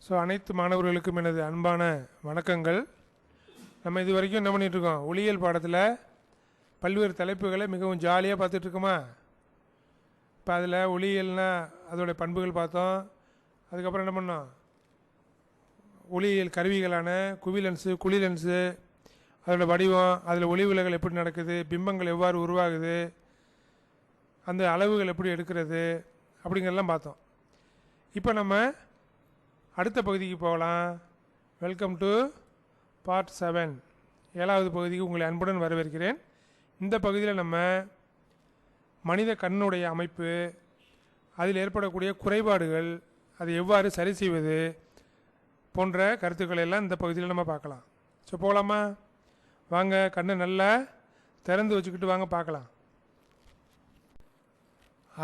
So அனைத்து மாணவர்களுக்கும் எனது அன்பான வணக்கங்கள். நம்ம இது வரைக்கும் என்ன பண்ணிகிட்ருக்கோம், ஒளியியல் பாடத்தில் பல்வேறு தலைப்புகளை மிகவும் ஜாலியாக பார்த்துட்ருக்கோமா. இப்போ அதில் ஒளியியல்னால் அதோடைய பண்புகள் பார்த்தோம். அதுக்கப்புறம் என்ன பண்ணோம், ஒளியியல் கருவிகளான குவிலென்ஸு குழிலென்ஸு அதோடய வடிவம், அதில் ஒளி விலகல் எப்படி நடக்குது, பிம்பங்கள் எவ்வாறு உருவாகுது, அந்த அளவுகள் எப்படி எடுக்கிறது அப்படிங்கிறதெல்லாம் பார்த்தோம். இப்போ நம்ம அடுத்த பகுதிக்கு போகலாம். வெல்கம் டு பார்ட் 7, 7வது பகுதிக்கு உங்களை அன்புடன் வரவேற்கிறேன். இந்த பகுதியில் நம்ம மனித கண்ணுடைய அமைப்பு, அதில் ஏற்படக்கூடிய குறைபாடுகள், அதை எவ்வாறு சரி செய்வது போன்ற கருத்துக்களை எல்லாம் இந்த பகுதியில் நம்ம பார்க்கலாம். ஸோ போகலாமா? வாங்க, கண்ணை நல்லா திறந்து வச்சுக்கிட்டு வாங்க பார்க்கலாம்.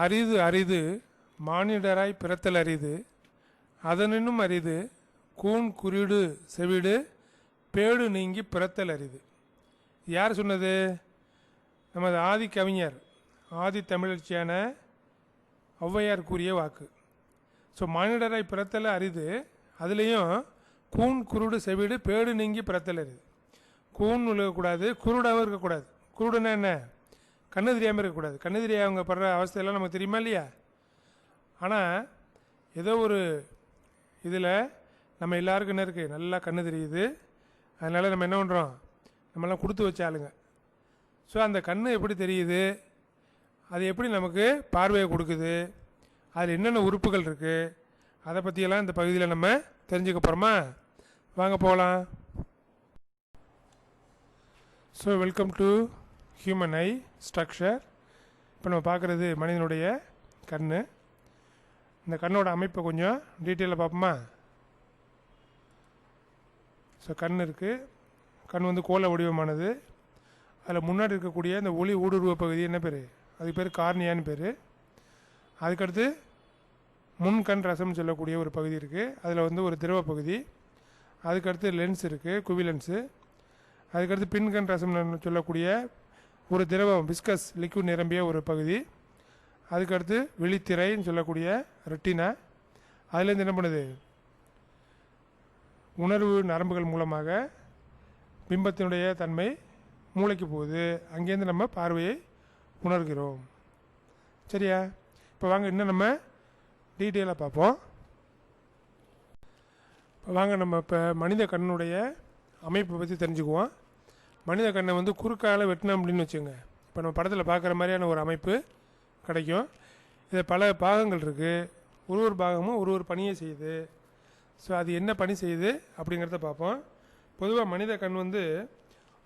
அரிது அரிது மானிடராய் பிறத்தல் அரிது, அதனினும் அரிது கூன் குறிடு செவிடு பேடு நீங்கி பிறத்தல் அரிது. யார் சொன்னது? நமது ஆதி கவிஞர், ஆதி தமிழச்சியான ஔவையார் கூறிய வாக்கு. ஸோ மானிடராய் பிறத்தல் அரிது, அதுலேயும் கூன் குருடு செவிடு பேடு நீங்கி பிறத்தல் அரிது. கூன் விழுகக்கூடாது, குருடாகவும் இருக்கக்கூடாது. குருடுன்னா என்ன? கண்ணு தெரியாமல் இருக்கக்கூடாது. கண்ணு தெரியாத அவங்க படுற அவஸ்தையெல்லாம் நமக்கு தெரியுமா இல்லையா? ஆனால் ஏதோ ஒரு இதில் நம்ம எல்லாருக்கும் என்ன இருக்குது, நல்லா கண்ணு தெரியுது. அதனால் நம்ம என்ன பண்ணுறோம், நம்மளாம் கொடுத்து வச்ச ஆளுங்க. ஸோ அந்த கண்ணு எப்படி தெரியுது, அது எப்படி நமக்கு பார்வையை கொடுக்குது, அதில் என்னென்ன உறுப்புகள் இருக்குது, அதை பற்றியெல்லாம் இந்த பகுதியில் நம்ம தெரிஞ்சுக்க போகிறோமா? வாங்க போகலாம். So welcome to human I structure. இப்போ நம்ம பார்க்குறது மனிதனுடைய கண். இந்த கண்ணோட அமைப்பை கொஞ்சம் டீட்டெயிலாக பார்ப்போமா? ஸோ கண் இருக்குது. கண் வந்து கோள வடிவமானது. அதில் முன்னாடி இருக்கக்கூடிய இந்த ஒளி ஊடுருவ பகுதி என்ன பேர்? அதுக்கு பேர் கார்னியான்னு பேர். அதுக்கடுத்து முன்கண் ரசம்னு சொல்லக்கூடிய ஒரு பகுதி இருக்குது. அதில் வந்து ஒரு திரவ பகுதி. அதுக்கடுத்து லென்ஸ் இருக்குது, குவிலென்ஸு. அதுக்கடுத்து பின்கண் ரசம்னு சொல்லக்கூடிய ஒரு திரவம், விஸ்கஸ் லிக்விட் நிரம்பிய ஒரு பகுதி. அதுக்கடுத்து விழித்திரைன்னு சொல்லக்கூடிய ரெட்டினா. அதுலேருந்து என்ன பண்ணுது, உணர்வு நரம்புகள் மூலமாக பிம்பத்தினுடைய தன்மை மூளைக்கு போகுது. அங்கேருந்து நம்ம பார்வையை உணர்கிறோம். சரியா? இப்போ வாங்க இன்னும் நம்ம டீட்டெயிலாக பார்ப்போம். இப்போ வாங்க நம்ம இப்போ மனித கண்ணுடைய அமைப்பை பற்றி தெரிஞ்சுக்குவோம். மனித கண்ணை வந்து குறுக்கால வெட்டினோம் அப்படின்னு வச்சுங்க, இப்போ நம்ம படத்தில் பார்க்குற மாதிரியான ஒரு அமைப்பு கிடைக்கும். இதில் பல பாகங்கள் இருக்குது. ஒரு பாகமும் ஒரு பணியை செய்யுது. ஸோ அது என்ன பணி செய்யுது அப்படிங்கிறத பார்ப்போம். பொதுவாக மனித கண் வந்து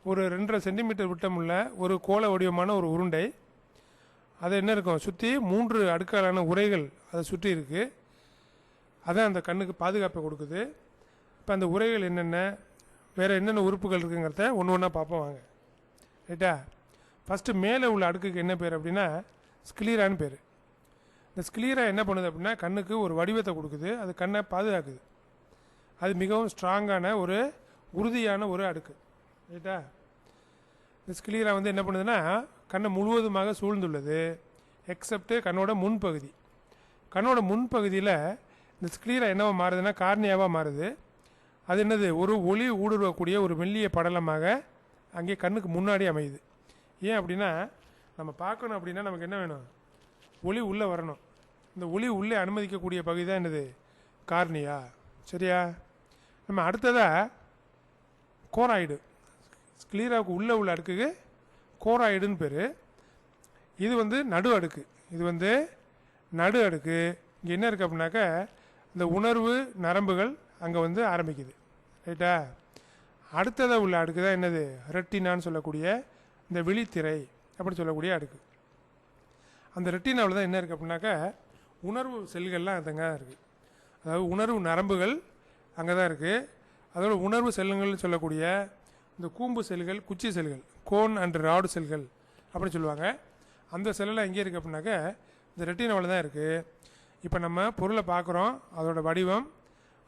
ஒரு 2.5 சென்டிமீட்டர் விட்டமுள்ள ஒரு கோள வடிவமான ஒரு உருண்டை. அது என்ன இருக்கும், சுற்றி 3 அடுக்காலான உரைகள் அதை சுற்றி இருக்குது. அதான் அந்த கண்ணுக்கு பாதுகாப்பை கொடுக்குது. இப்போ அந்த உரைகள் என்னென்ன, வேறு என்னென்ன உறுப்புகள் இருக்குங்கிறத ஒன்று ஒன்றா பார்ப்போம் வாங்க. ரைட்டா? ஃபஸ்ட்டு மேலே உள்ள அடுக்குக்கு என்ன பேர் அப்படின்னா ஸ்க்லீரான்னு பேர். இந்த ஸ்க்லீரா என்ன பண்ணுது அப்படின்னா கண்ணுக்கு ஒரு வடிவத்தை கொடுக்குது. அது கண்ணை பாதுகாக்குது. அது மிகவும் ஸ்ட்ராங்கான ஒரு உறுதியான ஒரு அடுக்கு. ரைட்டா? இந்த ஸ்க்லீரா வந்து என்ன பண்ணுதுன்னா கண்ணை முழுவதுமாக சூழ்ந்துள்ளது, எக்ஸப்ட் கண்ணோட முன்பகுதி. கண்ணோட முன்பகுதியில் இந்த ஸ்க்லீரா என்னவா மாறுதுன்னா கார்னியாவாக மாறுது. அது என்னது, ஒரு ஒளி ஊடுருவக்கூடிய ஒரு மெல்லிய படலமாக அங்கே கண்ணுக்கு முன்னாடி அமையுது. ஏன் அப்படின்னா நம்ம பார்க்கணும் அப்படின்னா நமக்கு என்ன வேணும், ஒளி உள்ளே வரணும். இந்த ஒளி உள்ளே அனுமதிக்கக்கூடிய பகுதி தான் என்னது, கார்னியா. சரியா? நம்ம அடுத்ததாக கோராய்டு, ஸ்க்லீராவுக்கு உள்ளே உள்ள அடுக்குக்கு கோராய்டுன்னு பேர். இது வந்து நடு அடுக்கு. இது வந்து நடு அடுக்கு. இங்கே என்ன இருக்குது அப்படின்னாக்கா இந்த உணர்வு நரம்புகள் அங்கே வந்து ஆரம்பிக்குது. ரைட்டா? அடுத்ததாக உள்ள அடுக்கு தான் என்னது, ரெட்டினான்னு சொல்லக்கூடிய இந்த விழித்திரை அப்படின்னு சொல்லக்கூடிய அடுக்கு. அந்த ரெட்டினாவில் தான் என்ன இருக்குது அப்படின்னாக்கா உணர்வு செல்கள்லாம் அங்கே தான் இருக்குது. அதாவது உணர்வு நரம்புகள் அங்கே தான் இருக்குது. அதோட உணர்வு செல்லுங்கள்னு சொல்லக்கூடிய இந்த கூம்பு செல்கள், குச்சி செல்கள், கோன் அண்ட் ராடு செல்கள் அப்படின்னு சொல்லுவாங்க. அந்த செல்லெல்லாம் எங்கே இருக்குது அப்படின்னாக்கா இந்த ரெட்டினாவில் தான் இருக்குது. இப்போ நம்ம பொருளை பார்க்குறோம், அதோட வடிவம்,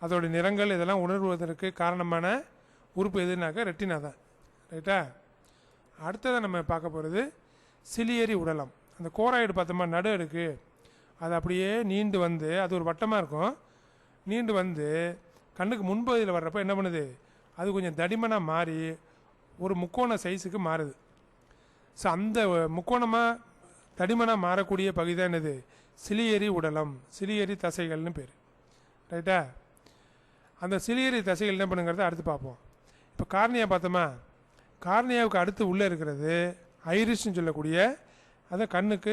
அதோட நிறங்கள், இதெல்லாம் உணர்வதற்கு காரணமான உறுப்பு எதுனாக்கா ரெட்டினா தான். ரைட்டா? அடுத்ததாக நம்ம பார்க்க போகிறது சிலியரி உடலம். அந்த கோராய்டு பார்த்தோமா, நடு அடுக்கு, அது அப்படியே நீண்டு வந்து அது ஒரு வட்டமாக இருக்கும். நீண்டு வந்து கண்ணுக்கு முன்பகுதியில் வர்றப்போ என்ன பண்ணுது, அது கொஞ்சம் தடிமனாக மாறி ஒரு முக்கோண சைஸுக்கு மாறுது. ஸோ அந்த முக்கோணமாக தடிமனாக மாறக்கூடிய பகுதி தான் என்னது, சிலியரி உடலம், சிலியரி தசைகள்னு பேர். ரைட்டா? அந்த சிலியரி தசைகள் என்ன பண்ணுங்கிறத அடுத்து பார்ப்போம். இப்போ கார்னியா பார்த்தோமா, கார்னியாவுக்கு அடுத்து உள்ளே இருக்கிறது ஐரிஷ்னு சொல்லக்கூடிய அந்த கண்ணுக்கு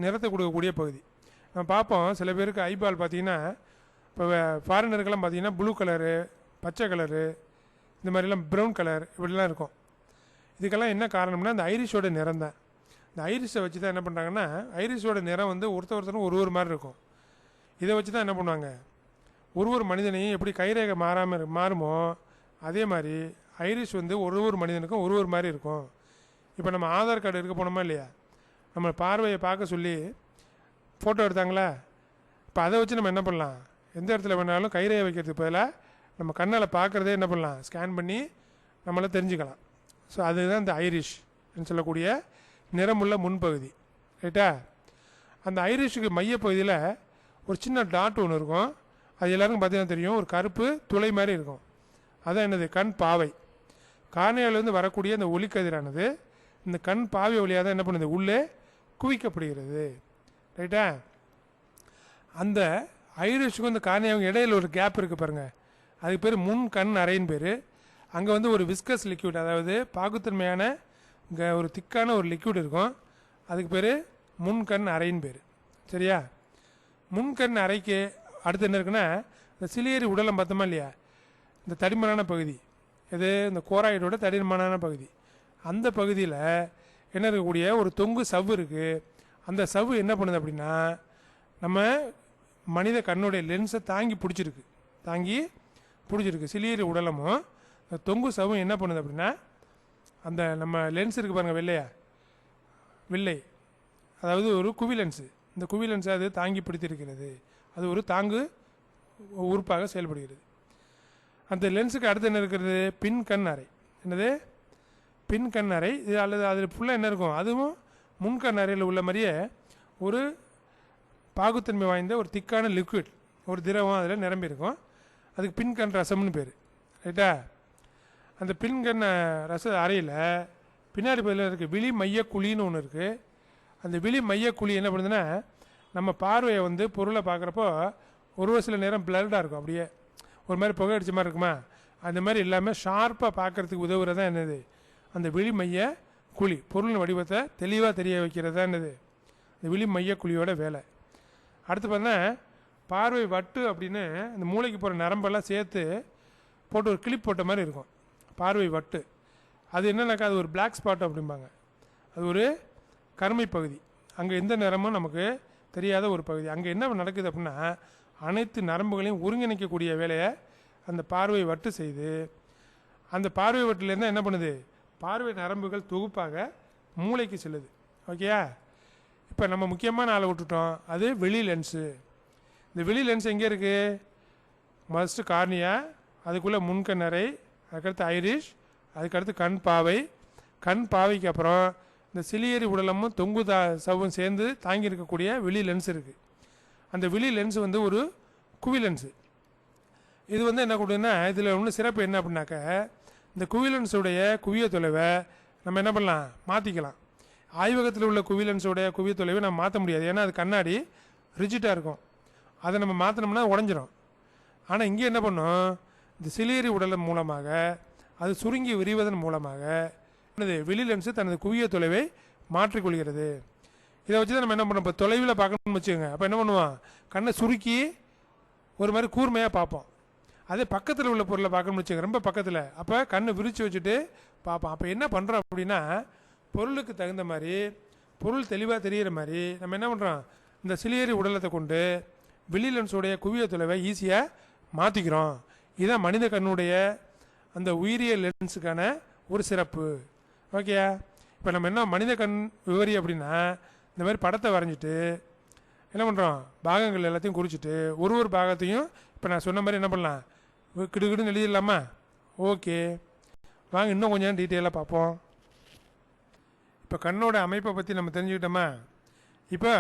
நிறத்தை கொடுக்கக்கூடிய பகுதி. நம்ம பார்ப்போம், சில பேருக்கு ஐபால் பார்த்தீங்கன்னா, இப்போ ஃபாரினருக்கெல்லாம் பார்த்தீங்கன்னா ப்ளூ கலரு, பச்சை கலரு, இந்த மாதிரிலாம் ப்ரௌன் கலர் இப்படிலாம் இருக்கும். இதுக்கெல்லாம் என்ன காரணம்னா இந்த ஐரிஷோட நிறம் தான். இந்த ஐரிஷை வச்சு தான் என்ன பண்ணுறாங்கன்னா, ஐரிஷோட நிறம் வந்து ஒருத்தரும் ஒரு மாதிரி இருக்கும். இதை வச்சு தான் என்ன பண்ணுவாங்க, ஒரு மனிதனையும் எப்படி கைரேகை மாறுமோ அதே மாதிரி ஐரிஷ் வந்து ஒரு மனிதனுக்கும் ஒரு மாதிரி இருக்கும். இப்போ நம்ம ஆதார் கார்டு எடுக்க போனோமா இல்லையா, நம்ம பார்வையை பார்க்க சொல்லி ஃபோட்டோ எடுத்தாங்களா, இப்போ அதை வச்சு நம்ம என்ன பண்ணலாம், எந்த இடத்துல வேணாலும் கைரேகை வைக்கிறதுக்கு பதிலாக நம்ம கண்ணால் பார்க்குறதே என்ன பண்ணலாம், ஸ்கேன் பண்ணி நம்மளை தெரிஞ்சுக்கலாம். ஸோ அதுதான் இந்த ஐரிஷ் சொல்லக்கூடிய நிறமுள்ள முன்பகுதி. ரைட்டா? அந்த ஐரிஷுக்கு மையப்பகுதியில் ஒரு சின்ன டாட் ஒன்று இருக்கும். அது எல்லாருக்கும் பார்த்தீங்கன்னா தெரியும், ஒரு கருப்பு துளை மாதிரி இருக்கும். அதான் என்னது, கண் பாவை. கார்னியாவிலேருந்து வரக்கூடிய அந்த ஒளிக்கதிரானது இந்த கண் பாவை வழியாக தான் என்ன பண்ணுது, உள்ளே குவிக்கப்படுகிறது. ரைட்டா? அந்த ஐரிஷுக்கும் இந்த கார்னியாவுக்கும் இடையில் ஒரு கேப் இருக்குது பாருங்கள், அதுக்கு பேர் முன் கண் அறைன்னு பேர். அங்கே வந்து ஒரு விஸ்கஸ் லிக்யூட், அதாவது பாகுத்தன்மையான இங்கே ஒரு திக்கான ஒரு லிக்யூட் இருக்கும். அதுக்கு பேர் முன்கண் அறைன்னு பேர். சரியா? முன்கண் அறைக்கு அடுத்து என்ன இருக்குன்னா, இந்த சிலியரி உடலம் பார்த்தோமா இல்லையா, இந்த தடிமனான பகுதி, இது இந்த கோராய்டோட தடிமனான பகுதி. அந்த பகுதியில் என்ன இருக்கக்கூடிய ஒரு தொங்கு சவ்வு இருக்குது. அந்த சவ்வு என்ன பண்ணுது அப்படின்னா, நம்ம மனித கண்ணுடைய லென்ஸை தாங்கி பிடிச்சிருக்கு. சிலியரி உடலமும் இந்த தொங்கு சவ்வும் என்ன பண்ணுது அப்படின்னா, அந்த நம்ம லென்ஸ் இருக்குது பாருங்கள், வெள்ளை, அதாவது ஒரு குவி லென்ஸு. இந்த குவி லென்ஸை அது தாங்கி பிடித்திருக்கிறது. அது ஒரு தாங்கு உறுப்பாக செயல்படுகிறது. அந்த லென்ஸுக்கு அடுத்து என்ன இருக்கிறது, பின் கண் அறை. என்னது, பின் கண் அறை. இது அல்லது அதில் ஃபுல்லாக என்ன இருக்கும், அதுவும் முன்கண் அறையில் உள்ள மாதிரியே ஒரு பாகுத்தன்மை வாய்ந்த ஒரு திக்கான லிக்விட், ஒரு திரவம் அதில் நிரம்பி இருக்கும். அதுக்கு பின்கண் ரசம்னு பேர். ரைட்டா? அந்த பின்கண் ரச அறையில் பின்னாடி பகுதியில் இருக்குது விழி மைய குழின்னு ஒன்று இருக்குது. அந்த விழி மைய குழி என்ன பண்ணுதுன்னா, நம்ம பார்வையை வந்து பொருளை பார்க்குறப்போ ஒரு சில நேரம் பிளர்டாக இருக்கும், அப்படியே ஒரு மாதிரி புகை அடித்த மாதிரி இருக்குமா, அந்த மாதிரி இல்லாமல் ஷார்ப்பாக பார்க்குறதுக்கு உதவுறது தான் என்னது, அந்த விழி மைய குழி. பொருளின் வடிவத்தை தெளிவாக தெரிய வைக்கிறது தான் என்னது, இந்த விழி மைய குழியோட வேலை. அடுத்து பார்த்தா பார்வை வட்டு அப்படின்னு இந்த மூளைக்கு போகிற நரம்பெல்லாம் சேர்த்து போட்டு ஒரு கிளிப் போட்ட மாதிரி இருக்கும் பார்வை வட்டு. அது என்னன்னாக்கா, அது ஒரு பிளாக் ஸ்பாட் அப்படிம்பாங்க. அது ஒரு கருமை பகுதி. அங்கே எந்த நிறமும் நமக்கு தெரியாத ஒரு பகுதி. அங்கே என்ன நடக்குது அப்படின்னா, அனைத்து நரம்புகளையும் ஒருங்கிணைக்கக்கூடிய வேலையை அந்த பார்வை வட்டு செய்து, அந்த பார்வை வட்டிலேருந்து என்ன பண்ணுது, பார்வை நரம்புகள் தொகுப்பாக மூளைக்கு செல்லுது. ஓகேயா? இப்போ நம்ம முக்கியமான ஆளை விட்டுட்டோம், அது வெளி லென்ஸு. இந்த வெளி லென்ஸ் எங்கே இருக்குது, மஸ்ட்டு கார்னியா, அதுக்குள்ளே முன்கண் அறை, அதுக்கடுத்து ஐரிஷ், அதுக்கடுத்து கண் பாவை. கண் பாவைக்கு அப்புறம் இந்த சிலியரி உடலமும் தொங்கு சவ்வும் சேர்ந்து தாங்கி இருக்கக்கூடிய வெளி லென்ஸ் இருக்குது. அந்த வெளி லென்ஸ் வந்து ஒரு குவி லென்ஸு. இது வந்து என்ன கொடுன்னா, இதில் ஒன்று சிறப்பு என்ன அப்படின்னாக்க, இந்த குவி லென்ஸுடைய குவிய தொலைவை நம்ம என்ன பண்ணலாம், மாற்றிக்கலாம். ஆய்வகத்தில் உள்ள குவி லென்ஸுடைய குவிய தொலைவை நம்ம மாற்ற முடியாது, ஏன்னா அது கண்ணாடி ரிஜிட்டாக இருக்கும். அதை நம்ம மாற்றினோம்னா உடஞ்சிரும். ஆனால் இங்கே என்ன பண்ணோம், இந்த சிலியரி உடலம் மூலமாக அது சுருங்கி விரிவதன் மூலமாக வெளி லென்ஸு தனது குவிய தொலைவை மாற்றிக்கொள்கிறது. இதை வச்சு தான் நம்ம என்ன பண்ணோம், இப்போ தொலைவில் பார்க்கணும்னு வச்சுக்கோங்க, அப்போ என்ன பண்ணுவோம், கண்ணை சுருக்கி ஒரு மாதிரி கூர்மையாக பார்ப்போம். அதே பக்கத்தில் உள்ள பொருளை பார்க்கணும்னு வச்சுக்கோங்க, ரொம்ப பக்கத்தில், அப்போ கண்ணை விரித்து வச்சுட்டு பார்ப்போம். அப்போ என்ன பண்ணுறோம் அப்படின்னா, பொருளுக்கு தகுந்த மாதிரி பொருள் தெளிவாக தெரிகிற மாதிரி நம்ம என்ன பண்ணுறோம், இந்த சிலியரி உடலத்தை கொண்டு வெளி லென்ஸுடைய குவிய தொலைவை ஈஸியாக மாற்றிக்கிறோம். இதுதான் மனித கண்ணுடைய அந்த உயிரியல் லென்ஸுக்கான ஒரு சிறப்பு. ஓகேயா? இப்போ நம்ம என்ன மனித கண் விவரி அப்படின்னா, இந்த மாதிரி படத்தை வரைஞ்சிட்டு என்ன பண்ணுறோம், பாகங்கள் எல்லாத்தையும் குறிச்சிட்டு ஒரு பாகத்தையும் இப்போ நான் சொன்ன மாதிரி என்ன பண்ணலாம், கிடுகிடுன்னு எழுதிடலாமா? ஓகே, வாங்க இன்னும் கொஞ்சம் டீட்டெயிலாக பார்ப்போம். இப்போ கண்ணோட அமைப்பை பற்றி நம்ம தெரிஞ்சுக்கிட்டோமா? இப்போ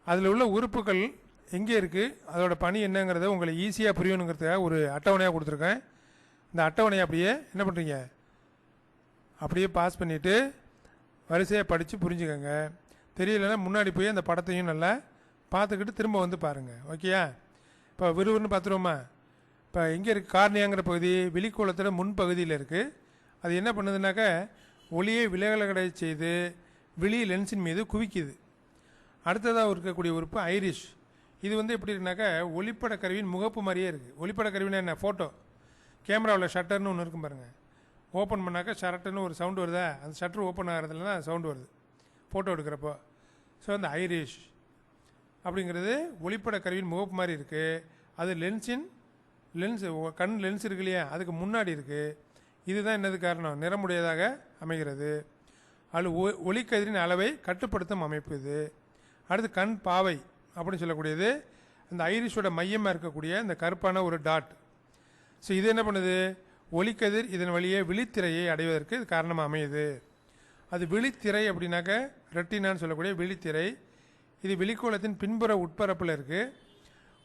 அதில் உள்ள உறுப்புகள் எங்கே இருக்குது, அதோட பணி என்னங்கிறத உங்களுக்கு ஈஸியாக புரியணுங்கிறதுக்காக ஒரு அட்டவணையாக கொடுத்துருக்கேன். இந்த அட்டவணையை அப்படியே என்ன பண்ணுறீங்க, அப்படியே பாஸ் பண்ணிவிட்டு வரிசையாக படித்து புரிஞ்சுக்கோங்க. தெரியலைன்னா முன்னாடி போய் அந்த படத்தையும் நல்லா பார்த்துக்கிட்டு திரும்ப வந்து பாருங்கள். ஓகேயா? இப்போ விறுவிறுன்னு பார்த்துருவோமா? இப்போ எங்கே இருக்குது கார்னியாங்கிற பகுதி விழிக்கோளத்தோட முன்பகுதியில் இருக்குது. அது என்ன பண்ணுதுனாக்கா ஒளியை விலகலகடை செய்து விழி லென்ஸின் மீது குவிக்குது. அடுத்ததாக இருக்கக்கூடிய உறுப்பு ஐரிஷ். இது வந்து எப்படி இருக்குனாக்கா ஒளிப்பட கருவியின் முகப்பு மாதிரியே இருக்குது. ஒளிப்பட கருவினா என்ன, ஃபோட்டோ கேமராவில் ஷட்டர்னு ஒன்று இருக்கும் பாருங்கள். ஓப்பன் பண்ணாக்கா ஷரட்டுன்னு ஒரு சவுண்டு வருதா, அந்த ஷட்டர் ஓப்பன் ஆகிறதுல தான் சவுண்டு வருது ஃபோட்டோ எடுக்கிறப்போ. ஸோ அந்த ஐரிஷ் அப்படிங்கிறது ஒளிப்பட கருவியின் முகப்பு மாதிரி இருக்குது. அது லென்ஸ் கண் லென்ஸ் இருக்கு இல்லையா, அதுக்கு முன்னாடி இருக்குது. இதுதான் என்னது காரணம், நிறமுடையதாக அமைகிறது. அது ஒளிக்கதிரின் அளவை கட்டுப்படுத்தும் அமைப்பு இது. அடுத்து கண் பாவை அப்படின்னு சொல்லக்கூடியது அந்த ஐரிஷோட மையமாக இருக்கக்கூடிய இந்த கருப்பான ஒரு டாட். ஸோ இது என்ன பண்ணுது, ஒளிக்கதிர் இதன் வழியே விழித்திரையை அடைவதற்கு இது காரணமாக அமையுது. அது விழித்திரை அப்படின்னாக்க ரெட்டினான்னு சொல்லக்கூடிய விழித்திரை. இது விழிக்கோளத்தின் பின்புற உட்பரப்பில் இருக்குது.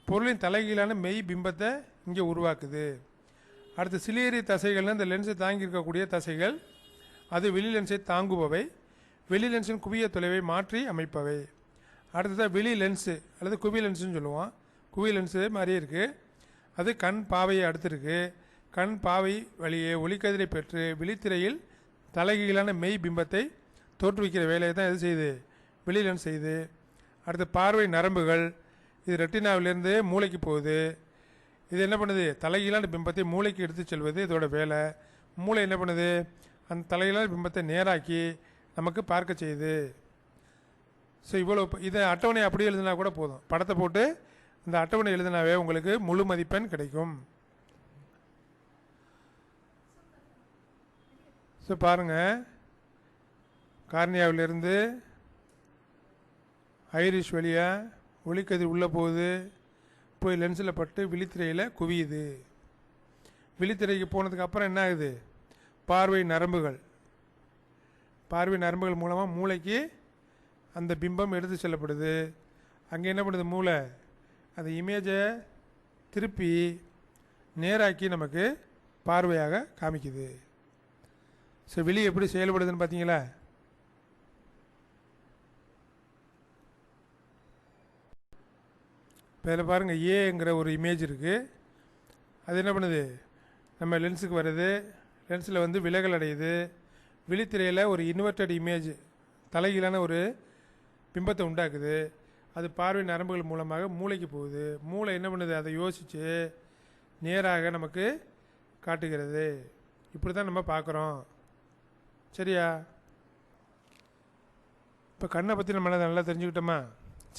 பொருளின் தலைகீழான மெய் பிம்பத்தை இங்கே உருவாக்குது. அடுத்து சிலியரி தசைகள்னு இந்த லென்ஸை தாங்கி இருக்கக்கூடிய தசைகள். அது வெளி லென்ஸை தாங்குபவை, வெளி லென்ஸின் குவிய தொலைவை மாற்றி அமைப்பவை. அடுத்ததாக வெளி லென்ஸு அல்லது குவி லென்ஸுன்னு சொல்லுவோம். குவி லென்ஸு மாதிரியே இருக்குது. அது கண் பாவையை அடுத்திருக்கு. கண் பாவை வழியே ஒளிக்கதிரை பெற்று விழித்திரையில் தலைகீழான மெய் பிம்பத்தை தோற்றுவிக்கிற வேலையை தான் எது செய்யுது, வெளி லென்ஸ் செய்யுது. அடுத்து பார்வை நரம்புகள். இது ரெட்டினாவிலேருந்து மூளைக்கு போகுது. இது என்ன பண்ணுது, தலைகீழான பிம்பத்தை மூளைக்கு எடுத்து செல்வது இதோட வேலை. மூளை என்ன பண்ணுது, அந்த தலைகீழான பிம்பத்தை நேராக்கி நமக்கு பார்க்க செய்யுது. ஸோ இவ்வளோ இதை அட்டவணை அப்படியே எழுதினா கூட போதும். படத்தை போட்டு இந்த அட்டவணை எழுதினாவே உங்களுக்கு முழு மதிப்பெண் கிடைக்கும். ஸோ பாருங்கள், கார்னியாவிலிருந்து ஐரிஷ் வழியாக ஒளிக்கதிர் உள்ளே போகுது, போய் லென்ஸில் பட்டு விழித்திரையில் குவியுது. விழித்திரைக்கு போனதுக்கு அப்புறம் என்ன ஆகுது, பார்வை நரம்புகள் மூலமாக மூளைக்கு அந்த பிம்பம் எடுத்து செல்லப்படுது. அங்கே என்ன பண்ணுது, மூளை அந்த இமேஜை திருப்பி நேராக்கி நமக்கு பார்வையாக காமிக்குது. ஸோ விழி எப்படி செயல்படுதுன்னு பார்த்தீங்களா? இப்போ இதில் பாருங்கள், ஏங்கிற ஒரு இமேஜ் இருக்குது. அது என்ன பண்ணுது, நம்ம லென்ஸுக்கு வருது, லென்ஸில் வந்து விலகல் அடையுது. விழித்திரையில் ஒரு இன்வெர்டட் இமேஜ் தலைகீழான ஒரு பிம்பத்தை உண்டாக்குது. அது பார்வை நரம்புகள் மூலமாக மூளைக்கு போகுது. மூளை என்ன பண்ணுது, அதை யோசித்து நேராக நமக்கு காட்டுகிறது. இப்படி தான் நம்ம பார்க்குறோம். சரியா? இப்போ கண்ணை பற்றி நம்ம நல்லா தெரிஞ்சுக்கிட்டோமா?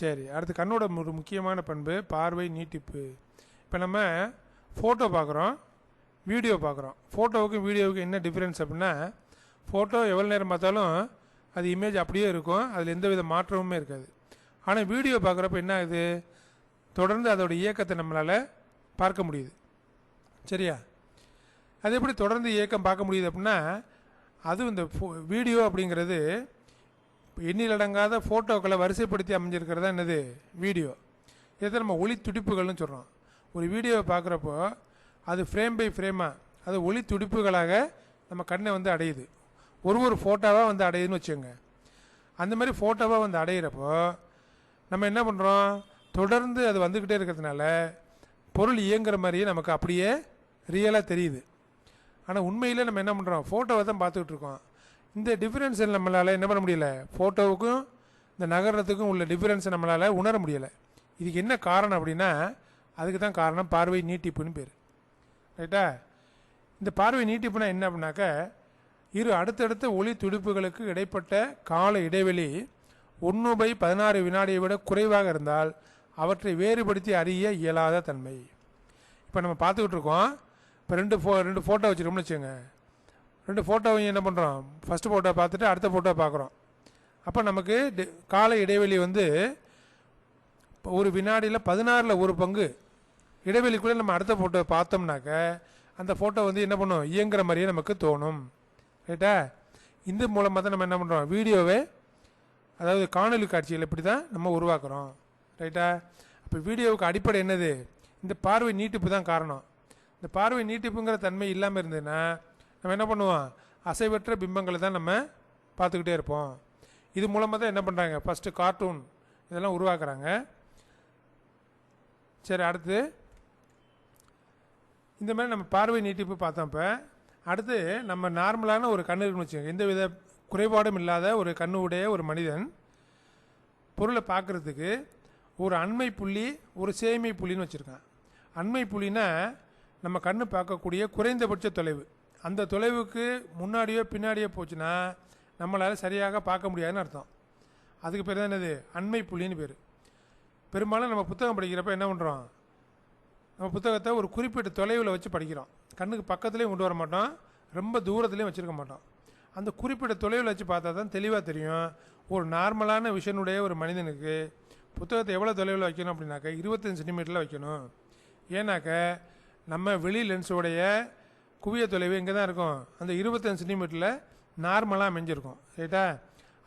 சரி, அடுத்து கண்ணோட ஒரு முக்கியமான பண்பு பார்வை நீட்டிப்பு. இப்போ நம்ம ஃபோட்டோ பார்க்குறோம், வீடியோ பார்க்குறோம். ஃபோட்டோவுக்கும் வீடியோவுக்கும் என்ன டிஃப்ரென்ஸ் அப்படின்னா, ஃபோட்டோ எவ்வளோ நேரம் பார்த்தாலும் அது இமேஜ் அப்படியே இருக்கும், அதில் எந்த வித மாற்றமுமே இருக்காது. ஆனால் வீடியோ பார்க்குறப்ப என்ன ஆகுது, தொடர்ந்து அதோட இயக்கத்தை நம்மளால் பார்க்க முடியுது. சரியா? அது எப்படி தொடர்ந்து இயக்கம் பார்க்க முடியுது அப்படின்னா, அது இந்த வீடியோ அப்படிங்கிறது எண்ணிலடங்காத ஃபோட்டோக்களை வரிசைப்படுத்தி அமைஞ்சிருக்கிறதா என்னது வீடியோ. இதை நம்ம ஒளி துடிப்புகள்னு சொல்கிறோம். ஒரு வீடியோவை பார்க்குறப்போ அது ஃப்ரேம் பை ஃப்ரேமாக அது ஒளி துடிப்புகளாக நம்ம கண்ணை வந்து அடையுது. ஒரு ஃபோட்டோவாக வந்து அடையுதுன்னு வச்சுக்கோங்க. அந்த மாதிரி ஃபோட்டோவாக வந்து அடையிறப்போ நம்ம என்ன பண்ணுறோம், தொடர்ந்து அது வந்துக்கிட்டே இருக்கிறதுனால பொருள் இயங்குற மாதிரியே நமக்கு அப்படியே ரியலாக தெரியுது. ஆனால் உண்மையில் நம்ம என்ன பண்ணுறோம், ஃபோட்டோவை தான் பார்த்துக்கிட்டு இருக்கோம். இந்த டிஃப்ரென்ஸை நம்மளால் என்ன பண்ண முடியல, ஃபோட்டோவுக்கும் இந்த நகரத்துக்கும் உள்ள டிஃப்ரென்ஸை நம்மளால் உணர முடியலை. இதுக்கு என்ன காரணம் அப்படின்னா, அதுக்கு தான் காரணம் பார்வை நீட்டிப்புன்னு பேர். ரைட்டா? இந்த பார்வை நீட்டிப்புனா என்ன அப்படின்னாக்கா, இரு அடுத்தடுத்த ஒளி துடிப்புகளுக்கு இடைப்பட்ட கால இடைவெளி 1/16 வினாடியை விட குறைவாக இருந்தால் அவற்றை வேறுபடுத்தி அறிய இயலாத தன்மை. இப்போ நம்ம பார்த்துக்கிட்டு இருக்கோம். இப்போ ரெண்டு ஃபோட்டோ வச்சுருக்கோம்னு வச்சுக்கோங்க. ரெண்டு ஃபோட்டோவையும் என்ன பண்ணுறோம், ஃபஸ்ட்டு ஃபோட்டோ பார்த்துட்டு அடுத்த ஃபோட்டோ பார்க்குறோம். அப்போ நமக்கு கால இடைவெளி வந்து ஒரு வினாடியில் 16ல் ஒரு பங்கு இடைவெளிக்குள்ளே நம்ம அடுத்த ஃபோட்டோ பார்த்தோம்னாக்க அந்த ஃபோட்டோ வந்து என்ன பண்ணும், இயங்குற மாதிரியே நமக்கு தோணும். ரைட்டா? இந்த மூலமாக தான் நம்ம என்ன பண்ணுறோம், வீடியோவை அதாவது காணொலி காட்சிகள் இப்படி தான் நம்ம உருவாக்குறோம். ரைட்டா? அப்போ வீடியோவுக்கு அடிப்படை என்னது? இந்த பார்வை நீட்டிப்பு தான் காரணம். இந்த பார்வை நீட்டிப்புங்கிற தன்மை இல்லாமல் இருந்ததுன்னா நம்ம என்ன பண்ணுவோம்? அசைவற்ற பிம்பங்களை தான் நம்ம பார்த்துக்கிட்டே இருப்போம். இது மூலமாக தான் என்ன பண்ணுறாங்க, ஃபஸ்ட்டு கார்ட்டூன் இதெல்லாம் உருவாக்குறாங்க. சரி, அடுத்து இந்த மாதிரி நம்ம பார்வை நீட்டிப்பு பார்த்தோம். இப்போ அடுத்து நம்ம நார்மலான ஒரு கண்ணு இருக்குன்னு வச்சுக்கோங்க. எந்த வித குறைபாடும் இல்லாத ஒரு கண்ணு உடைய ஒரு மனிதன் பொருளை பார்க்குறதுக்கு ஒரு அண்மை புள்ளி ஒரு சேய்மை புள்ளின்னு வச்சுருக்கான். அண்மை புள்ளினா நம்ம கண்ணு பார்க்கக்கூடிய குறைந்தபட்ச தொலைவு. அந்த தொலைவுக்கு முன்னாடியோ பின்னாடியோ போச்சுன்னா நம்மளால் சரியாக பார்க்க முடியாதுன்னு அர்த்தம். அதுக்கு பேர் தான் என்னது? அண்மை புள்ளின்னு பேர். பெரும்பாலும் நம்ம புத்தகம் படிக்கிறப்ப என்ன பண்ணுறோம்? நம்ம புத்தகத்தை ஒரு குறிப்பிட்ட தொலைவில் வச்சு படிக்கிறோம். கண்ணுக்கு பக்கத்துலேயும் கொண்டு வர மாட்டோம், ரொம்ப தூரத்துலேயும் வச்சுருக்க மாட்டோம். அந்த குறிப்பிட்ட தொலைவில் வச்சு பார்த்தா தான் தெளிவாக தெரியும். ஒரு நார்மலான விஷனுடைய ஒரு மனிதனுக்கு புத்தகத்தை எவ்வளோ தொலைவில் வைக்கணும் அப்படின்னாக்க 25 சென்டிமீட்டரில் வைக்கணும். ஏன்னாக்க நம்ம வெளி லென்ஸோடைய குவிய தொலைவு எங்கே தான் இருக்கும்? அந்த 25 சென்டிமீட்டரில் நார்மலாக அமைஞ்சிருக்கும். ரைட்டா?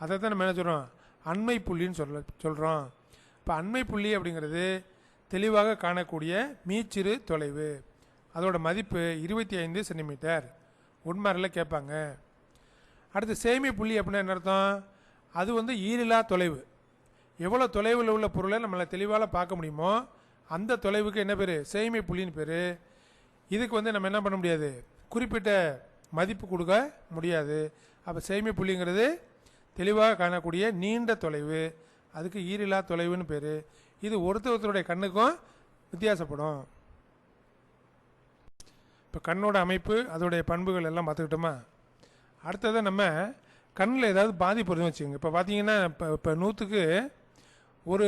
அதை தான் நம்ம என்ன சொல்கிறோம்? அண்மை புள்ளின்னு சொல்கிறோம். இப்போ அண்மை புள்ளி அப்படிங்கிறது தெளிவாக காணக்கூடிய மீச்சிறு தொலைவு. அதோட மதிப்பு 25 சென்டிமீட்டர். உண்மையில் கேட்பாங்க. அடுத்து சேய்மை புள்ளி அப்படின்னா என்ன அர்த்தம்? அது வந்து ஈரிலா தொலைவு. எவ்வளோ தொலைவில் உள்ள பொருளை நம்மளை தெளிவாக பார்க்க முடியுமோ அந்த தொலைவுக்கு என்ன பேர்? சேய்மை புள்ளின்னு பேர். இதுக்கு வந்து நம்ம என்ன பண்ண முடியாது? குறிப்பிட்ட மதிப்பு கொடுக்க முடியாது. அப்போ சேய்மை புள்ளிங்கிறது தெளிவாக காணக்கூடிய நீண்ட தொலைவு. அதுக்கு ஈரிலா தொலைவுன்னு பேர். இது ஒருத்தருடைய கண்ணுக்கும் வித்தியாசப்படும். இப்போ கண்ணோட அமைப்பு அதோடைய பண்புகள் எல்லாம் பார்த்துக்கிட்டோமா? அடுத்ததை நம்ம கண்ணில் ஏதாவது பாதிப்பு வருதுன்னு வச்சுக்கோங்க. இப்போ பார்த்தீங்கன்னா இப்போ 100க்கு ஒரு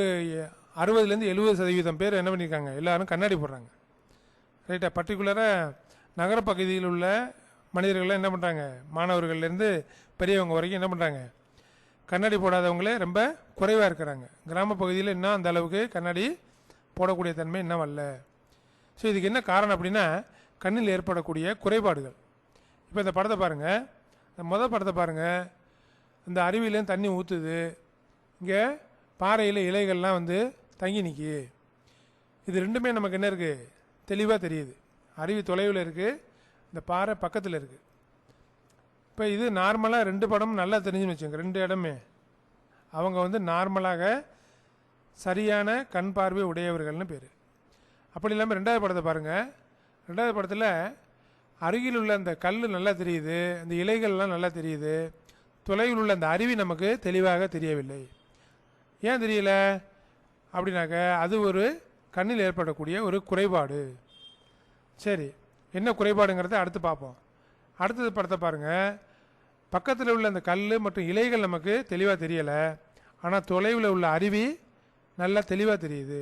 60-70% பேர் என்ன பண்ணியிருக்காங்க? எல்லோரும் கண்ணாடி போடுறாங்க. ரைட்டா? பர்டிகுலராக நகரப்பகுதியில் உள்ள மனிதர்கள்லாம் என்ன பண்ணுறாங்க? மாணவர்கள்லேருந்து பெரியவங்க வரைக்கும் என்ன பண்ணுறாங்க? கண்ணாடி போடாதவங்களே ரொம்ப குறைவாக இருக்கிறாங்க. கிராம பகுதியில் இன்னும் அந்த அளவுக்கு கண்ணாடி போடக்கூடிய தன்மை இன்னும் வரல. ஸோ இதுக்கு என்ன காரணம் அப்படின்னா கண்ணில் ஏற்படக்கூடிய குறைபாடுகள். இப்போ இந்த படத்தை பாருங்கள், இந்த மொதல் படத்தை பாருங்கள். இந்த அருவியிலேருந்து தண்ணி ஊற்றுது. இங்கே பாறையில் இலைகள்லாம் வந்து தங்கி நிற்கி. இது ரெண்டுமே நமக்கு என்ன இருக்குது? தெளிவாக தெரியுது. அருவி தொலைவில் இருக்குது, இந்த பாறை பக்கத்தில் இருக்குது. இப்போ இது நார்மலாக 2 படமும் நல்லா தெரிஞ்சுன்னு வச்சுங்க. 2 இடமே அவங்க வந்து நார்மலாக சரியான கண் பார்வை உடையவர்கள்னு பேர். அப்படி இல்லாமல் 2வது படத்தை பாருங்கள். 2வது படத்தில் அருகில் உள்ள அந்த கல் நல்லா தெரியுது, அந்த இலைகள்லாம் நல்லா தெரியுது. தொலைவில் உள்ள அந்த அருவி நமக்கு தெளிவாக தெரியவில்லை. ஏன் தெரியல அப்படின்னாக்க அது ஒரு கண்ணில் ஏற்படக்கூடிய ஒரு குறைபாடு. சரி, என்ன குறைபாடுங்கிறத அடுத்து பார்ப்போம். அடுத்தது படத்தை பாருங்கள். பக்கத்தில் உள்ள அந்த கல் மற்றும் இலைகள் நமக்கு தெளிவாக தெரியலை, ஆனால் தொலைவில் உள்ள அருவி நல்லா தெளிவாக தெரியுது.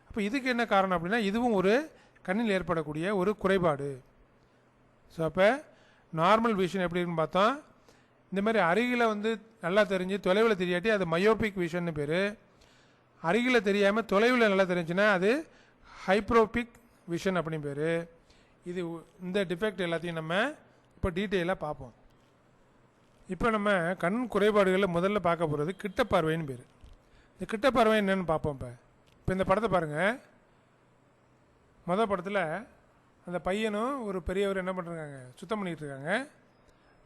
அப்போ இதுக்கு என்ன காரணம் அப்படின்னா இதுவும் ஒரு கண்ணில் ஏற்படக்கூடிய ஒரு குறைபாடு. ஸோ அப்போ நார்மல் விஷன் எப்படின்னு பார்த்தோம். இந்த மாதிரி அருகில் வந்து நல்லா தெரிஞ்சு தொலைவில் தெரியாட்டி அது மயோபிக் விஷன்னு பேர். அருகில் தெரியாமல் தொலைவில் நல்லா தெரிஞ்சுன்னா அது ஹைப்ரோபிக் விஷன் அப்படின்னு பேர். இது இந்த டிஃபெக்ட் எல்லாத்தையும் நம்ம இப்போ டீட்டெயிலாக பார்ப்போம். இப்போ நம்ம கண் குறைபாடுகளில் முதல்ல பார்க்க போகிறது கிட்ட பார்வைன்னு பேர். இந்த கிட்ட பார்வை என்னென்னு பார்ப்போம். இப்போ இந்த படத்தை பாருங்கள். மொதல் படத்தில் அந்த பையனும் ஒரு பெரியவர் என்ன பண்ணுறாங்க? சுத்தம் பண்ணிகிட்டு இருக்காங்க.